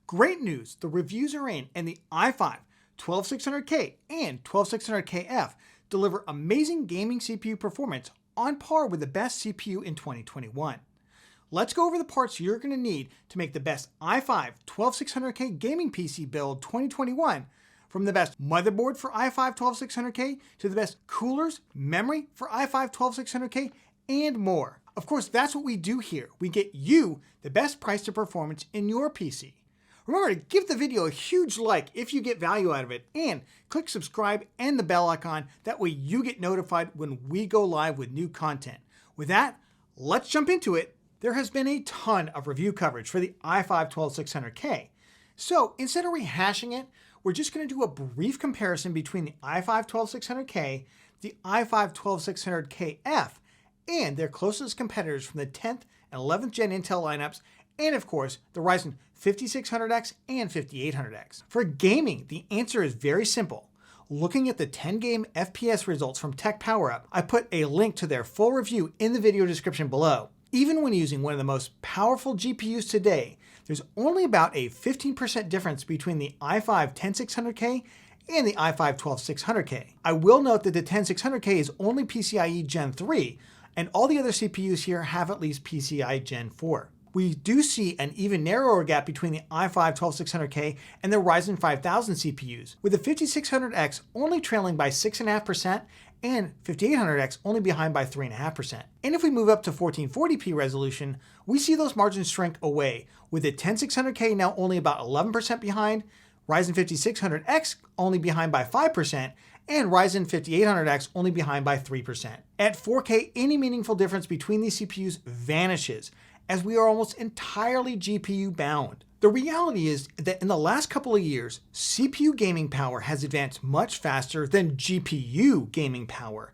Great news, the reviews are in and the i5 12600K and 12600KF deliver amazing gaming CPU performance on par with the best CPU in 2021. Let's go over the parts you're going to need to make the best i5 12600K gaming PC build 2021, from the best motherboard for i5 12600K to the best coolers, memory for i5 12600K, and more. Of course, that's what we do here. We get you the best price to performance in your PC. Remember to give the video a huge like if you get value out of it, and click subscribe and the bell icon. That way you get notified when we go live with new content. With that, let's jump into it. There has been a ton of review coverage for the i5 12600K. So instead of rehashing it, we're just going to do a brief comparison between the i5 12600K, the i5 12600KF, and their closest competitors from the 10th and 11th gen Intel lineups, and of course, the Ryzen 5600X and 5800X. For gaming, the answer is very simple. Looking at the 10-game FPS results from Tech PowerUp, I put a link to their full review in the video description below. Even when using one of the most powerful GPUs today, there's only about a 15% difference between the i5 10600K and the i5 12600K. I will note that the 10600K is only PCIe Gen 3, and all the other CPUs here have at least PCIe Gen 4. We do see an even narrower gap between the i5 12600K and the Ryzen 5000 CPUs, with the 5600X only trailing by 6.5% and 5800X only behind by 3.5%. And if we move up to 1440p resolution, we see those margins shrink away, with the 10600K now only about 11% behind, Ryzen 5600X only behind by 5%, and Ryzen 5800X only behind by 3%. At 4K, any meaningful difference between these CPUs vanishes, as we are almost entirely GPU bound. The reality is that in the last couple of years, CPU gaming power has advanced much faster than GPU gaming power.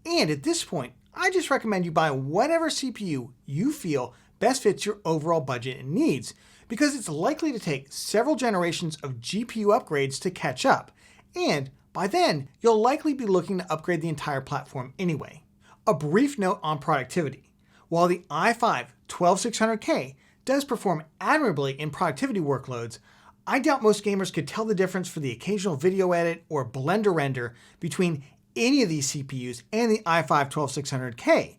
And at this point, I just recommend you buy whatever CPU you feel best fits your overall budget and needs, because it's likely to take several generations of GPU upgrades to catch up. And by then, you'll likely be looking to upgrade the entire platform anyway. A brief note on productivity. While the i5 12600K does perform admirably in productivity workloads, I doubt most gamers could tell the difference for the occasional video edit or Blender render between any of these CPUs and the i5 12600K.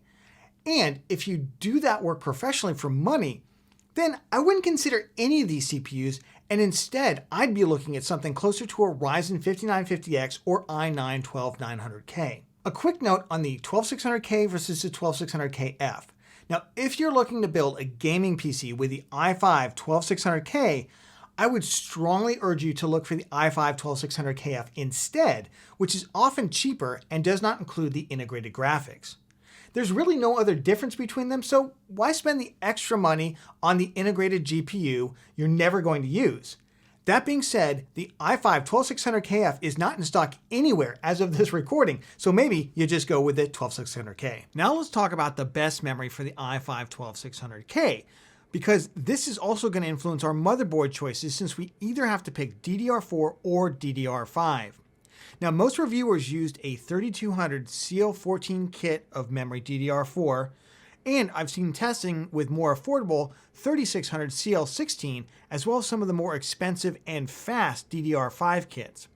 And if you do that work professionally for money, then I wouldn't consider any of these CPUs, and instead I'd be looking at something closer to a Ryzen 5950X or i9 12900K. A quick note on the 12600K versus the 12600KF. Now, if you're looking to build a gaming PC with the i5 12600K, I would strongly urge you to look for the i5 12600KF instead, which is often cheaper and does not include the integrated graphics. There's really no other difference between them, so why spend the extra money on the integrated GPU you're never going to use? That being said, the i5 12600KF is not in stock anywhere as of this recording, so maybe you just go with the 12600K. Now let's talk about the best memory for the i5 12600K, because this is also going to influence our motherboard choices, since we either have to pick DDR4 or DDR5. Now, most reviewers used a 3200 CL14 kit of memory DDR4, and I've seen testing with more affordable 3600 CL16, as well as some of the more expensive and fast DDR5 kits.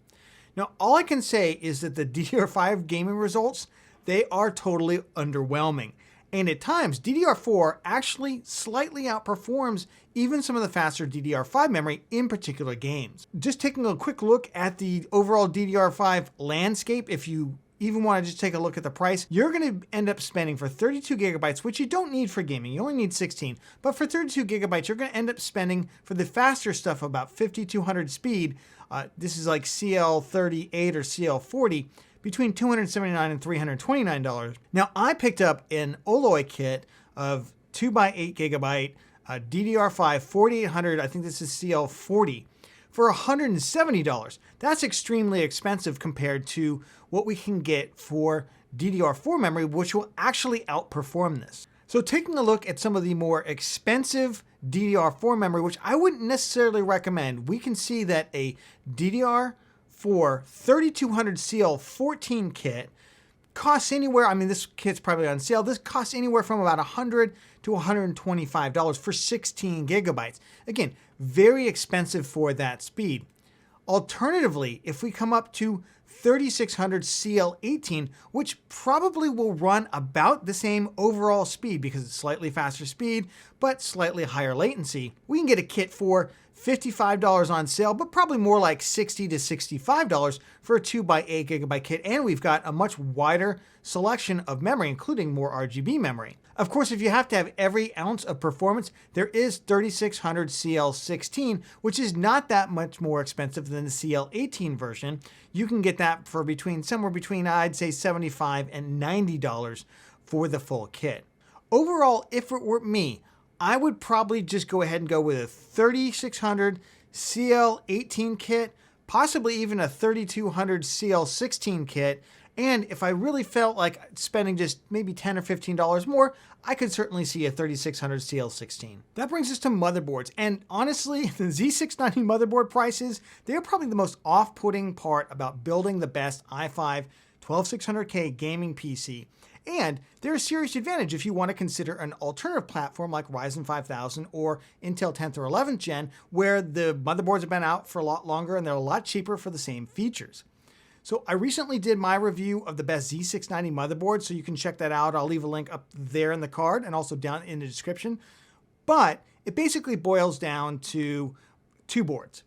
Now, all I can say is that the DDR5 gaming results, they are totally underwhelming. And at times, DDR4 actually slightly outperforms even some of the faster DDR5 memory in particular games. Just taking a quick look at the overall DDR5 landscape, if you even want to just take a look at the price, you're going to end up spending for 32 gigabytes, which you don't need for gaming. You only need 16. But for 32 gigabytes, you're going to end up spending for the faster stuff about 5200 speed. This is like CL38 or CL40. Between $279 and $329. Now, I picked up an Alloy kit of 2x8 gigabyte DDR5 4800, I think this is CL40, for $170. That's extremely expensive compared to what we can get for DDR4 memory, which will actually outperform this. So taking a look at some of the more expensive DDR4 memory, which I wouldn't necessarily recommend, we can see that a DDR4 3200 CL14 kit costs anywhere, I mean, this kit's probably on sale, this costs anywhere from about $100 to $125 for 16 gigabytes. Again, very expensive for that speed. Alternatively, if we come up to 3600 CL18, which probably will run about the same overall speed because it's slightly faster speed, but slightly higher latency, we can get a kit for $55 on sale, but probably more like $60 to $65 for a 2x8 gigabyte kit. And we've got a much wider selection of memory, including more RGB memory. Of course, if you have to have every ounce of performance, there is 3600 CL16, which is not that much more expensive than the CL18 version. You can get that for somewhere between, I'd say, $75 and $90 for the full kit. Overall, if it were me, I would probably just go ahead and go with a 3600 CL18 kit, possibly even a 3200 CL16 kit. And if I really felt like spending just maybe $10 or $15 more, I could certainly see a 3600 CL16. That brings us to motherboards. And honestly, the Z690 motherboard prices, they're probably the most off-putting part about building the best i5 12600K gaming PC. And they're a serious advantage if you want to consider an alternative platform like Ryzen 5000 or Intel 10th or 11th gen, where the motherboards have been out for a lot longer and they're a lot cheaper for the same features. So I recently did my review of the best Z690 motherboard, so you can check that out. I'll leave a link up there in the card and also down in the description. But it basically boils down to two boards.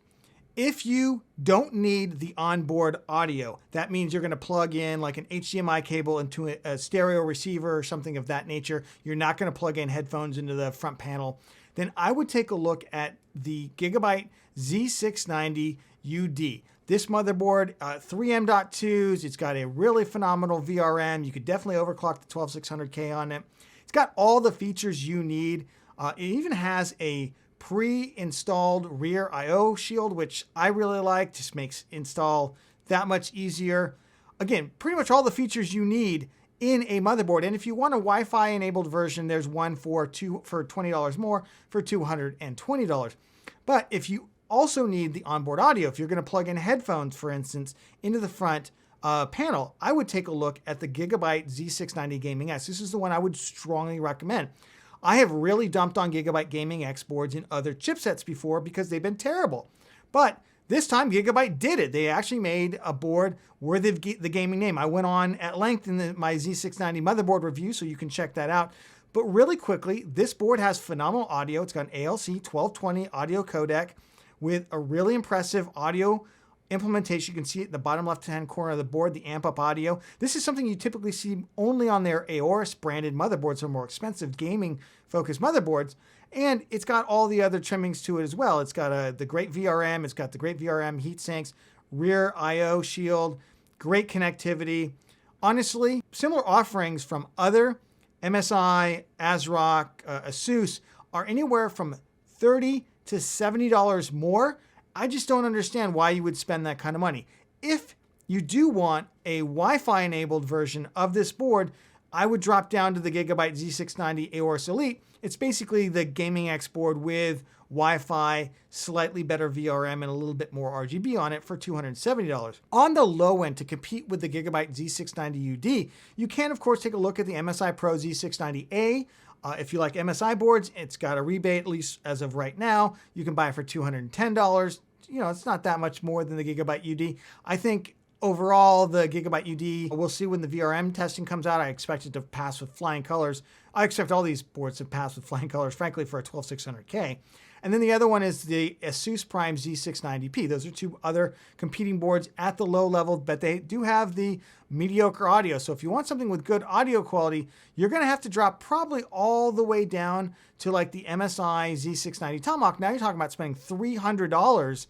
If you don't need the onboard audio, that means you're going to plug in like an HDMI cable into a stereo receiver or something of that nature. You're not going to plug in headphones into the front panel. Then I would take a look at the Gigabyte Z690 UD. This motherboard, 3M.2s, it's got a really phenomenal VRM. You could definitely overclock the 12600K on it. It's got all the features you need. It even has a pre-installed rear I/O shield, which I really like. Just makes install that much easier. Again, pretty much all the features you need in a motherboard. And if you want a Wi-Fi enabled version, there's one for $20 more for $220. But if you also need the onboard audio, if you're going to plug in headphones, for instance, into the front panel, I would take a look at the Gigabyte Z690 Gaming X. This is the one I would strongly recommend. I have really dumped on Gigabyte Gaming X boards in other chipsets before because they've been terrible. But this time Gigabyte did it. They actually made a board worthy of the gaming name. I went on at length in my Z690 motherboard review, so you can check that out. But really quickly, this board has phenomenal audio. It's got an ALC 1220 audio codec with a really impressive audio implementation. You can see it in the bottom left-hand corner of the board, the amp up audio. This is something you typically see only on their Aorus branded motherboards, or more expensive gaming focused motherboards. And it's got all the other trimmings to it as well. It's got the great VRM. It's got the great VRM heat sinks, rear I/O shield, great connectivity. Honestly, similar offerings from other MSI, ASRock, Asus are anywhere from $30 to $70 more. I just don't understand why you would spend that kind of money. If you do want a Wi-Fi enabled version of this board, I would drop down to the Gigabyte Z690 Aorus Elite. It's basically the Gaming X board with Wi-Fi, slightly better VRM, and a little bit more RGB on it for $270. On the low end, to compete with the Gigabyte Z690 UD, you can, of course, take a look at the MSI Pro Z690A. If you like MSI boards, it's got a rebate, at least as of right now. You can buy it for $210. You know, it's not that much more than the Gigabyte UD. I think overall, the Gigabyte UD, we'll see when the VRM testing comes out. I expect it to pass with flying colors. I expect all these boards to pass with flying colors, frankly, for a 12600K. And then the other one is the Asus Prime Z690P. Those are two other competing boards at the low level, but they do have the mediocre audio. So if you want something with good audio quality, you're going to have to drop probably all the way down to like the MSI Z690 Tomahawk. Now you're talking about spending $300.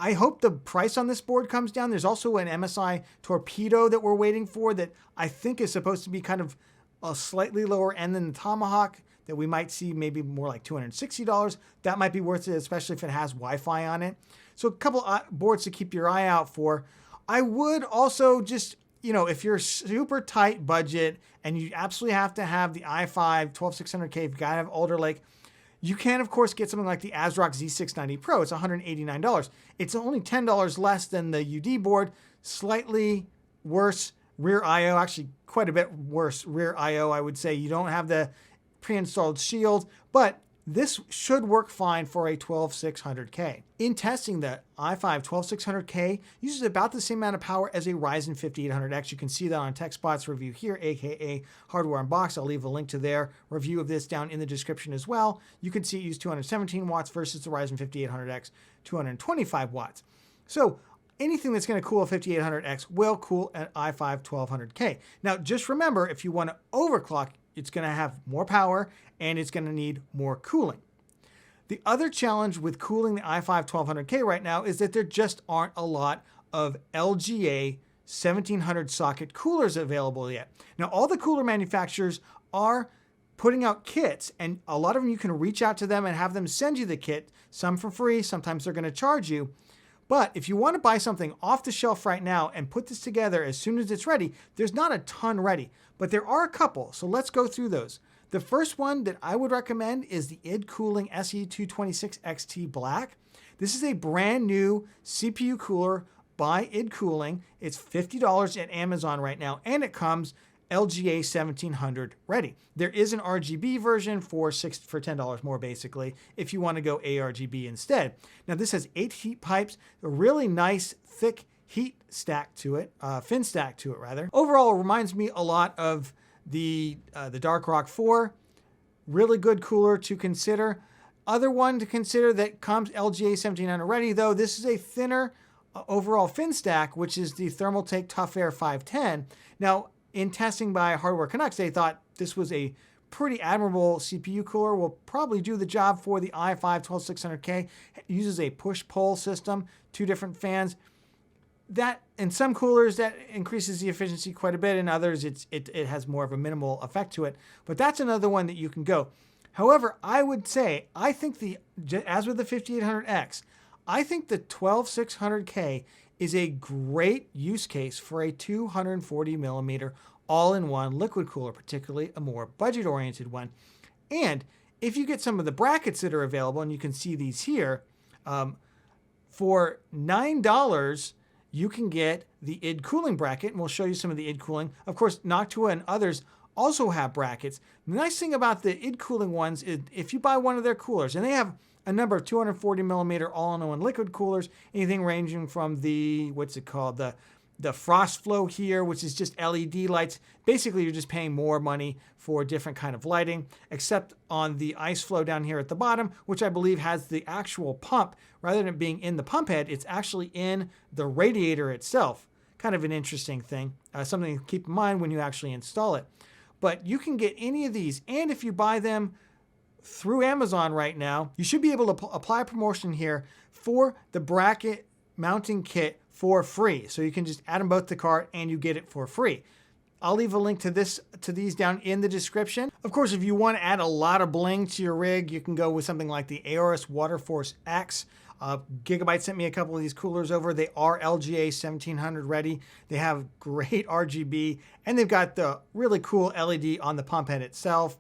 I hope the price on this board comes down. There's also an MSI Torpedo that we're waiting for that I think is supposed to be kind of a slightly lower end than the Tomahawk, that we might see maybe more like $260. That might be worth it, especially if it has Wi-Fi on it. So a couple boards to keep your eye out for. I would also just, you know, if you're super tight budget and you absolutely have to have the i5 12600K, you've got to have Alder Lake, you can, of course, get something like the ASRock Z690 Pro. It's $189. It's only $10 less than the UD board, slightly worse rear I/O, actually quite a bit worse rear I/O, I would say. You don't have the pre-installed shield, but this should work fine for a 12600K. In testing, the i5 12600K uses about the same amount of power as a Ryzen 5800X. You can see that on TechSpot's review here, aka Hardware Unboxed. I'll leave a link to their review of this down in the description as well. You can see it used 217 watts versus the Ryzen 5800X 225 watts. So anything that's going to cool a 5800X will cool an i5 1200K. Now, just remember, if you want to overclock, it's going to have more power and it's going to need more cooling. The other challenge with cooling the i5 1200K right now is that there just aren't a lot of LGA 1700 socket coolers available yet. Now, all the cooler manufacturers are putting out kits, and a lot of them you can reach out to them and have them send you the kit, some for free, sometimes they're going to charge you. But if you want to buy something off the shelf right now and put this together as soon as it's ready, there's not a ton ready, but there are a couple. So let's go through those. The first one that I would recommend is the id Cooling SE226XT Black. This is a brand new CPU cooler by id Cooling. It's $50 at Amazon right now, and it comes LGA 1700 ready. There is an RGB version for $10 more basically if you want to go ARGB instead. Now this has 8 heat pipes, a really nice thick heat stack to it, fin stack to it rather. Overall, it reminds me a lot of the Dark Rock 4. Really good cooler to consider. Other one to consider that comes LGA 1700 ready though, this is a thinner overall fin stack, which is the Thermaltake Tough Air 510. Now, in testing by Hardware Canucks, they thought this was a pretty admirable CPU cooler. Will probably do the job for the i5 12600K. It uses a push-pull system, 2 different fans. That in some coolers that increases the efficiency quite a bit. In others, it has more of a minimal effect to it. But that's another one that you can go. However, I would say I think as with the 5800X, I think the 12600K is a great use case for a 240 millimeter all-in-one liquid cooler, particularly a more budget-oriented one. And if you get some of the brackets that are available, and you can see these here, for $9, you can get the id Cooling bracket, and we'll show you some of the id Cooling. Of course, Noctua and others also have brackets. The nice thing about the id Cooling ones is if you buy one of their coolers, and they have a number of 240 millimeter all-in-one liquid coolers, anything ranging from the, the Frost Flow here, which is just LED lights. Basically, you're just paying more money for different kind of lighting, except on the Ice Flow down here at the bottom, which I believe has the actual pump. Rather than being in the pump head, it's actually in the radiator itself. Kind of an interesting thing, something to keep in mind when you actually install it. But you can get any of these, and if you buy them through Amazon right now, you should be able to apply a promotion here for the bracket mounting kit for free. So you can just add them both to the cart and you get it for free. I'll leave a link to these down in the description. Of course, if you want to add a lot of bling to your rig, you can go with something like the Aorus Waterforce X. Gigabyte sent me a couple of these coolers over. They are LGA 1700 ready. They have great RGB, and they've got the really cool LED on the pump head itself.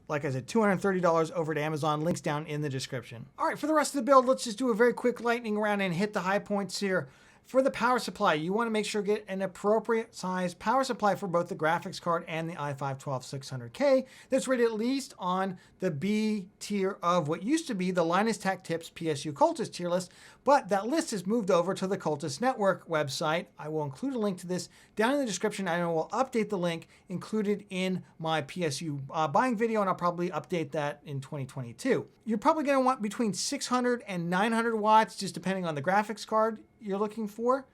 Like I said, $230 over to Amazon. Links down in the description. All right, for the rest of the build, let's just do a very quick lightning round and hit the high points here. For the power supply, you want to make sure to get an appropriate size power supply for both the graphics card and the i5 12600K that's rated at least on the B tier of what used to be the Linus Tech Tips PSU Cultist tier list, but that list has moved over to the Cultist Network website. I will include a link to this down in the description, and I will update the link included in my PSU buying video, and I'll probably update that in 2022. You're probably going to want between 600 and 900 watts, just depending on the graphics card you're looking for.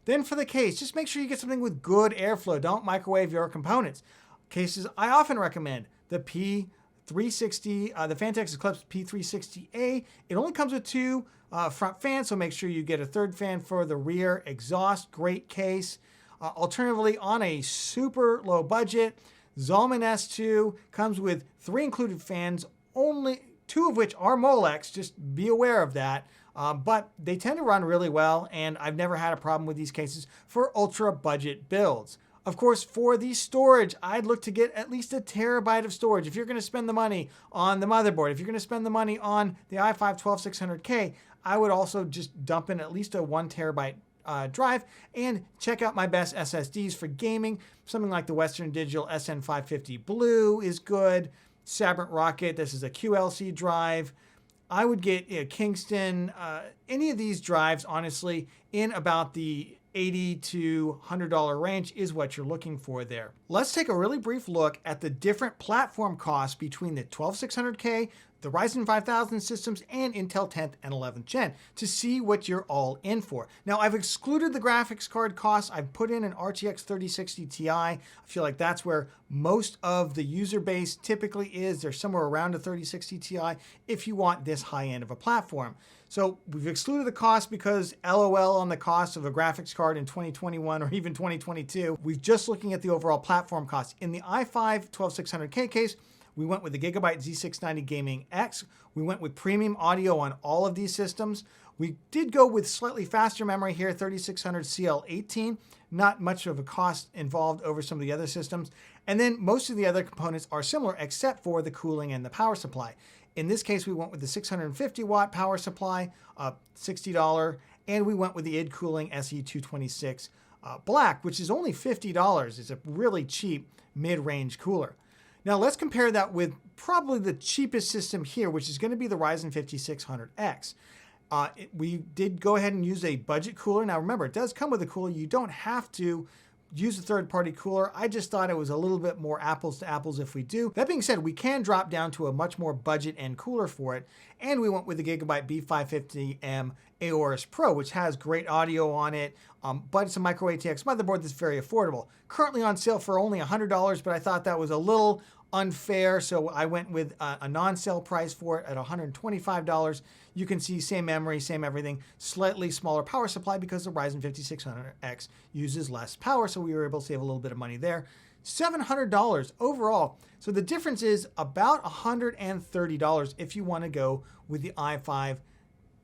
Then for the case, just make sure you get something with good airflow. Don't microwave your components. Cases I often recommend, the P360, the Fantex Eclipse P360A. It only comes with 2 front fans, so make sure you get a 3rd fan for the rear exhaust. Great case. Alternatively, on a super low budget, Zalman S2 comes with 3 included fans, only 2 of which are Molex. Just be aware of that. But they tend to run really well, and I've never had a problem with these cases for ultra budget builds. Of course, for the storage, I'd look to get at least a terabyte of storage. If you're going to spend the money on the motherboard, if you're going to spend the money on the i5 12600K, I would also just dump in at least a 1 terabyte drive and check out my best SSDs for gaming. Something like the Western Digital SN550 Blue is good. Sabrent Rocket. This is a QLC drive. I would get Kingston, any of these drives, honestly, in about the $80 to $100 range is what you're looking for there. Let's take a really brief look at the different platform costs between the 12600K, the Ryzen 5000 systems, and Intel 10th and 11th Gen to see what you're all in for. Now, I've excluded the graphics card costs. I've put in an RTX 3060 Ti. I feel like that's where most of the user base typically is. They're somewhere around a 3060 Ti if you want this high end of a platform. So we've excluded the cost because LOL on the cost of a graphics card in 2021 or even 2022. We're just looking at the overall platform cost. In the i5 12600K case, we went with the Gigabyte Z690 Gaming X. We went with premium audio on all of these systems. We did go with slightly faster memory here, 3600 CL18. Not much of a cost involved over some of the other systems. And then most of the other components are similar except for the cooling and the power supply. In this case, we went with the 650 watt power supply, $60, and we went with the id cooling SE226 Black, which is only $50. It's a really cheap mid-range cooler. Now let's compare that with probably the cheapest system here, which is going to be the Ryzen 5600X. We did go ahead and use a budget cooler. Now remember, it does come with a cooler. You don't have to use a third-party cooler. I just thought it was a little bit more apples to apples if we do. That being said, we can drop down to a much more budget end cooler for it. And we went with the Gigabyte B550M Aorus Pro, which has great audio on it, but it's a micro ATX motherboard that's very affordable. Currently on sale for only $100, but I thought that was a little unfair, so I went with a non-sale price for it at $125. You can see same memory, same everything, slightly smaller power supply because the Ryzen 5600X uses less power, so we were able to save a little bit of money there. $700 overall. So the difference is about $130 if you want to go with the i5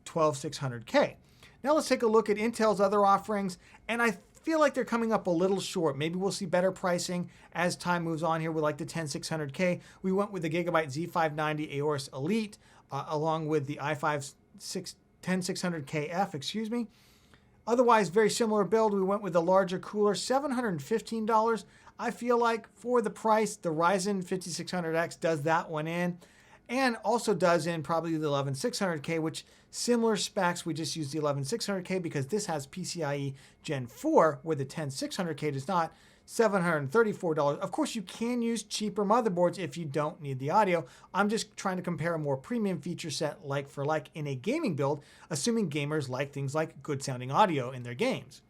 12600K. Now let's take a look at Intel's other offerings, and I feel like they're coming up a little short. Maybe we'll see better pricing as time moves on here with like the 10600K. We went with the Gigabyte Z590 Aorus Elite along with the i5 10600KF, excuse me. Otherwise, very similar build. We went with the larger cooler, $715. I feel like for the price, the Ryzen 5600X does that one in, and also does in probably the 11600K, which similar specs. We just use the 11600K because this has PCIe Gen 4, where the 10600K does not. $734. Of course, you can use cheaper motherboards if you don't need the audio. I'm just trying to compare a more premium feature set like for like in a gaming build, assuming gamers like things like good sounding audio in their games.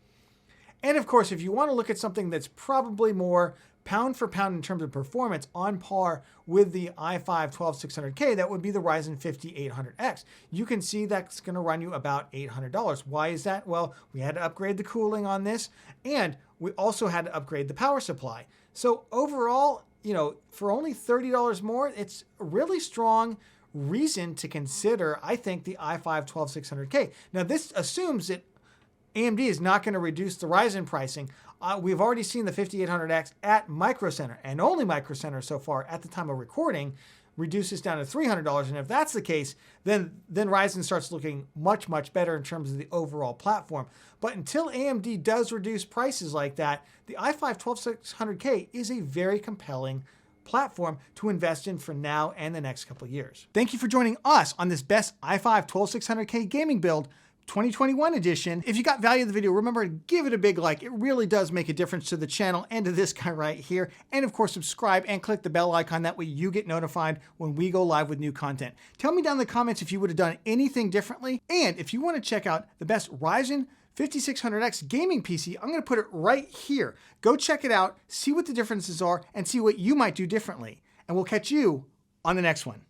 And of course, if you want to look at something that's probably more pound for pound in terms of performance on par with the i5 12600K, that would be the Ryzen 5800X. You can see that's going to run you about $800. Why is that? Well, we had to upgrade the cooling on this, and we also had to upgrade the power supply. So overall, you know, for only $30 more, it's a really strong reason to consider, I think, the i5 12600K. Now, this assumes that AMD is not going to reduce the Ryzen pricing. We've already seen the 5800X at Micro Center, and only Micro Center so far at the time of recording reduces down to $300. And if that's the case, then Ryzen starts looking much, much better in terms of the overall platform. But until AMD does reduce prices like that, the i5 12600K is a very compelling platform to invest in for now and the next couple of years. Thank you for joining us on this best i5 12600K gaming build 2021 edition. If you got value of the video, remember to give it a big like. It really does make a difference to the channel and to this guy right here. And of course, subscribe and click the bell icon. That way you get notified when we go live with new content. Tell me down in the comments if you would have done anything differently. And if you want to check out the best Ryzen 5600X gaming PC, I'm going to put it right here. Go check it out, see what the differences are, and see what you might do differently. And we'll catch you on the next one.